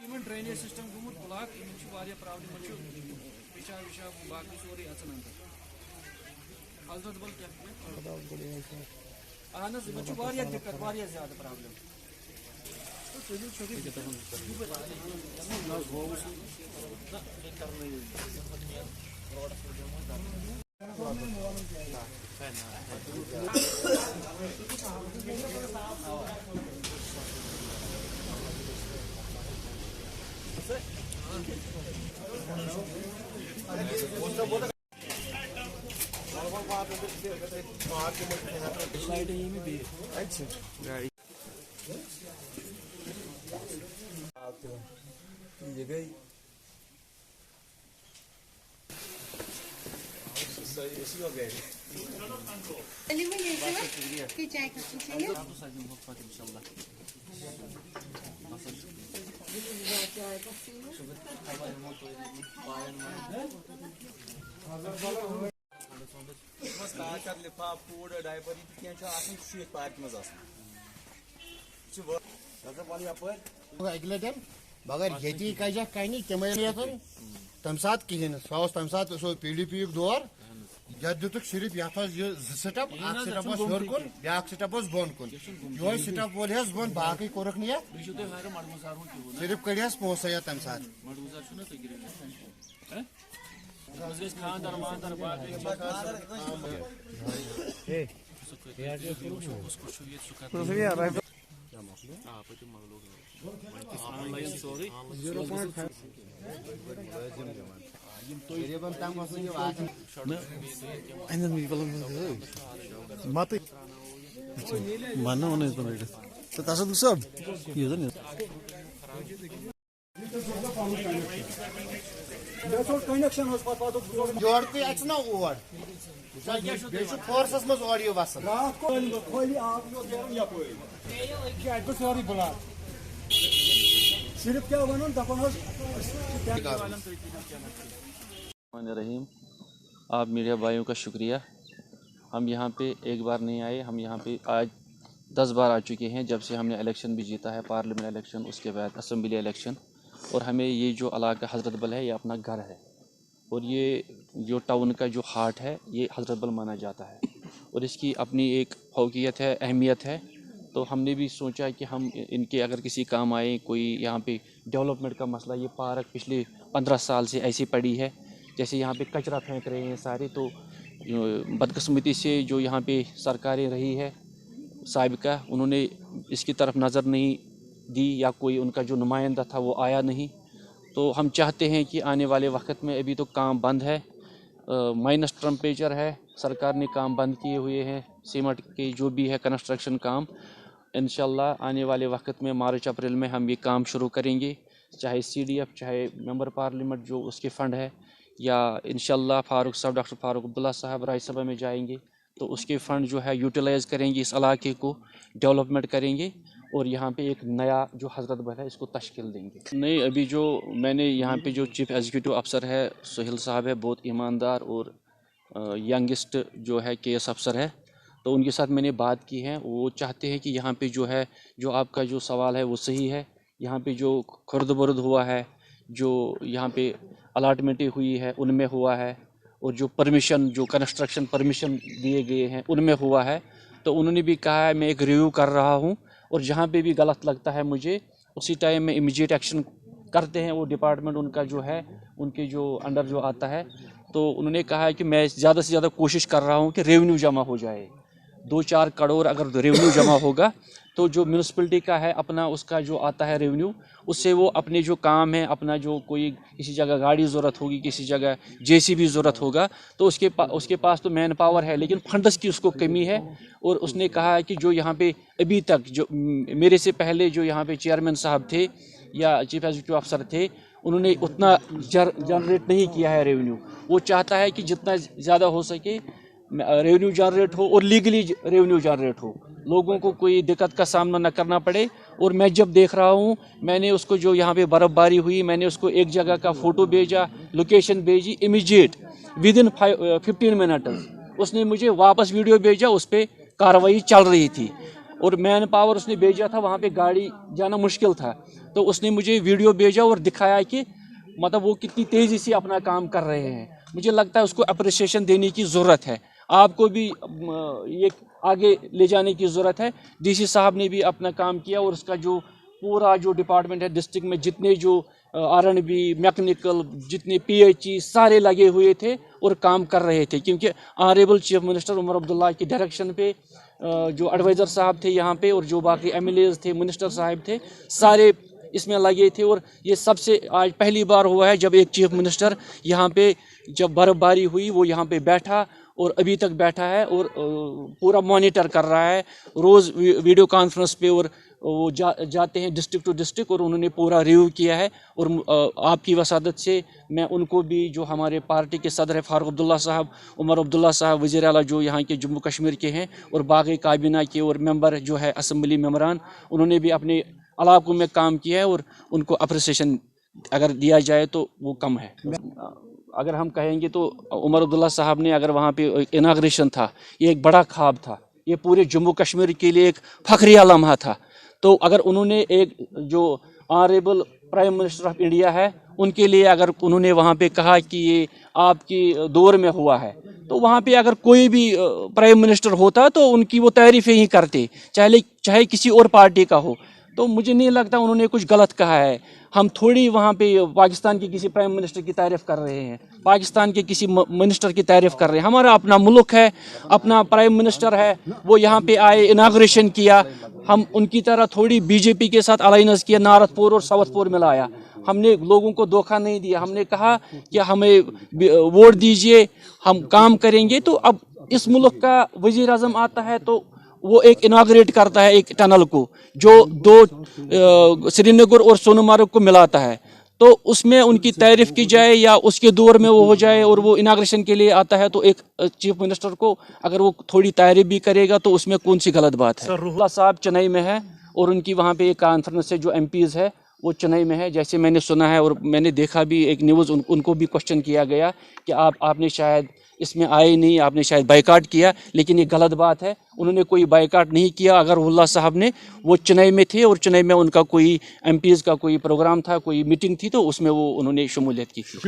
Drainage system गोमुत block problem पेशाब विशाब बाकी सोरे अचन अंदर हजरत बल क्या अहन दिक्कत ज्यादा प्रॉब्लम ये गई इसी हो गए की चाय का चाहिए लिफाफ फूड डायपर शीत पार्क मज मगर ये कहीं तम तम सात कहें सो तम सात PDP दौर ये दुक सिर्फ ये स्टप स्टप हर कुन ब्या स्टप बोन कुन यो स्टप वोल बोन बाकी कोरक नी सिर्फ कड़ियस पोस तम सात योर तु अच ना और फोर्सस मज और ये वसन सिर्फ क्या वन रहीम। आप मीडिया भाइयों का शुक्रिया। हम यहाँ पे एक बार नहीं आए, हम यहाँ पे आज 10 बार आ चुके हैं जब से हमने इलेक्शन भी जीता है, पार्लियामेंट इलेक्शन, उसके बाद असम्बली इलेक्शन। और हमें ये जो इलाका हज़रत बल है ये अपना घर है और ये जो टाउन का जो हार्ट है ये हज़रत बल माना जाता है और इसकी अपनी एक फौकियत है, अहमियत है। तो हमने भी सोचा कि हम इनके अगर किसी काम आए, कोई यहाँ पे डेवलपमेंट का मसला, ये पार्क पिछले 15 साल से ऐसी पड़ी है, जैसे यहाँ पे कचरा फेंक रहे हैं सारे। तो बदकिस्मती से जो यहाँ पे सरकारें रही है साबिका, उन्होंने इसकी तरफ नज़र नहीं दी या कोई उनका जो नुमाइंदा था वो आया नहीं। तो हम चाहते हैं कि आने वाले वक्त में, अभी तो काम बंद है, माइनस टेम्परेचर है, सरकार ने काम बंद किए हुए हैं, सीमेंट के जो भी है कंस्ट्रक्शन काम। इंशाल्लाह आने वाले वक्त में मार्च अप्रैल में हम ये काम शुरू करेंगे, चाहे CDF, चाहे मेंबर पार्लियामेंट जो उसके फ़ंड है, या इंशाल्लाह फारूक साहब, डॉक्टर फारूक अब्दुल्ला साहब राज्यसभा में जाएंगे तो उसके फ़ंड जो है यूटिलाइज़ करेंगे, इस इलाके को डेवलपमेंट करेंगे और यहाँ पे एक नया जो हज़रत बल है इसको तश्कील देंगे। नहीं, अभी जो मैंने यहाँ पे जो चीफ़ एग्जीक्यूटिव अफसर है सुहेल साहब है, बहुत ईमानदार और यंगेस्ट जो है KS अफसर है, तो उनके साथ मैंने बात की है। वो चाहते हैं कि यहाँ पे जो है, जो आपका जो सवाल है वो सही है, यहाँ पे जो खुर्द बुर्द हुआ है, जो यहाँ पे अलाटमेंटें हुई है उनमें हुआ है, और जो परमिशन, जो कंस्ट्रक्शन परमिशन दिए गए हैं उनमें हुआ है। तो उन्होंने भी कहा है मैं एक रिव्यू कर रहा हूँ और जहाँ पे भी गलत लगता है मुझे उसी टाइम में इमीडिएट एक्शन करते हैं वो डिपार्टमेंट उनका जो है, उनके जो अंडर जो आता है। तो उन्होंने कहा है कि मैं ज़्यादा से ज़्यादा कोशिश कर रहा हूँ कि रेवेन्यू जमा हो जाए, 2-4 करोड़ अगर रेवेन्यू जमा होगा तो जो म्यूनसिपलिटी का है अपना उसका जो आता है रेवेन्यू, उससे वो अपने जो काम है, अपना जो कोई किसी जगह गाड़ी ज़रूरत होगी, किसी जगह JCB ज़रूरत होगा, तो उसके पास तो मैन पावर है लेकिन फंड्स की उसको कमी है। और उसने कहा है कि जो यहाँ पे अभी तक जो मेरे से पहले जो यहाँ पे चेयरमैन साहब थे या चीफ एग्जीक्यूटिव अफसर थे, उन्होंने उतना जनरेट नहीं किया है रेवेन्यू। वो चाहता है कि जितना ज़्यादा हो सके रेवेन्यू जनरेट हो और लीगली रेवेन्यू जनरेट हो, लोगों को कोई दिक्कत का सामना न करना पड़े। और मैं जब देख रहा हूँ, मैंने उसको जो यहाँ पे बर्फ़बारी हुई, मैंने उसको एक जगह का फ़ोटो भेजा, लोकेशन भेजी, इमीडिएट विदिन 15 मिनट उसने मुझे वापस वीडियो भेजा, उस पर कार्रवाई चल रही थी और मैन पावर उसने भेजा था, वहाँ पे गाड़ी जाना मुश्किल था। तो उसने मुझे वीडियो भेजा और दिखाया कि मतलब वो कितनी तेज़ी से अपना काम कर रहे हैं। मुझे लगता है उसको अप्रिसिएशन देने की ज़रूरत है, आपको भी ये आगे ले जाने की ज़रूरत है। डीसी साहब ने भी अपना काम किया और उसका जो पूरा जो डिपार्टमेंट है डिस्ट्रिक्ट में, जितने जो R&B मैकेनिकल जितने PHE सारे लगे हुए थे और काम कर रहे थे, क्योंकि honourable chief minister Omar Abdullah की डायरेक्शन पे जो एडवाइज़र साहब थे यहाँ पे और जो बाकी MLAs थे, मिनिस्टर साहब थे, सारे इसमें लगे थे। और ये सबसे आज पहली बार हुआ है जब एक चीफ मिनिस्टर यहाँ पे, जब बर्फबारी हुई वो यहाँ पे बैठा और अभी तक बैठा है और पूरा मॉनिटर कर रहा है रोज़ वीडियो कॉन्फ्रेंस पे, और वो जाते हैं डिस्ट्रिक्ट टू डिस्ट्रिक्ट और उन्होंने पूरा रिव्यू किया है। और आपकी वसादत से मैं उनको भी, जो हमारे पार्टी के सदर है फारूक अब्दुल्ला साहब, उमर अब्दुल्ला साहब वज़ीर आला जो यहाँ के जम्मू कश्मीर के हैं, और बाकी काबीना के और मेंबर जो है असम्बली मेंबरान, उन्होंने भी अपने इलाकों में काम किया है और उनको अप्रिसिएशन अगर दिया जाए तो वो कम है। अगर हम कहेंगे तो उमर अब्दुल्ला साहब ने, अगर वहाँ पे इनाग्रेशन था, ये एक बड़ा ख्वाब था, ये पूरे जम्मू कश्मीर के लिए एक फखरिया लम्हा था। तो अगर उन्होंने एक जो honourable prime minister of India है उनके लिए अगर उन्होंने वहाँ पे कहा कि ये आपकी दौर में हुआ है, तो वहाँ पे अगर कोई भी प्राइम मिनिस्टर होता तो उनकी वो तारीफ़ें ही करते, चाहे किसी और पार्टी का हो। तो मुझे नहीं लगता उन्होंने कुछ गलत कहा है। हम थोड़ी वहाँ पे पाकिस्तान के किसी प्राइम मिनिस्टर की तारीफ़ कर रहे हैं, पाकिस्तान के किसी मिनिस्टर की तारीफ़ कर रहे हैं। हमारा अपना मुल्क है, अपना प्राइम मिनिस्टर है, वो यहाँ पे आए, इनाग्रेशन किया। हम उनकी तरह थोड़ी BJP के साथ अलाइनेंस किया, नारथपुर और सावतपुर मिलाया। हमने लोगों को धोखा नहीं दिया, हमने कहा कि हमें वोट दीजिए, हम काम करेंगे। तो अब इस मुल्क का वज़ीर आज़म आता है तो वो एक इनाग्रेट करता है एक टनल को जो दो श्रीनगर और सोनमर्ग को मिलाता है, तो उसमें उनकी तारीफ़ की जाए या उसके दौर में वो हो जाए और वो इनाग्रेशन के लिए आता है, तो एक चीफ मिनिस्टर को अगर वो थोड़ी तारीफ़ भी करेगा तो उसमें कौन सी गलत बात है। रूहुल्लाह साहब चेन्नई में है और उनकी वहाँ पे एक कॉन्फ्रेंस है, जो MPs है वो चेन्नई में है, जैसे मैंने सुना है और मैंने देखा भी एक न्यूज़, उनको भी क्वेश्चन किया गया कि आपने शायद इसमें आए नहीं, आपने शायद बाइकाट किया, लेकिन ये गलत बात है। उन्होंने कोई बाइकाट नहीं किया। अगर रूहुल्लाह साहब ने, वो चेन्नई में थे और चेन्नई में उनका कोई MPs का कोई प्रोग्राम था, कोई मीटिंग थी, तो उसमें वो उन्होंने शमूलियत की थी।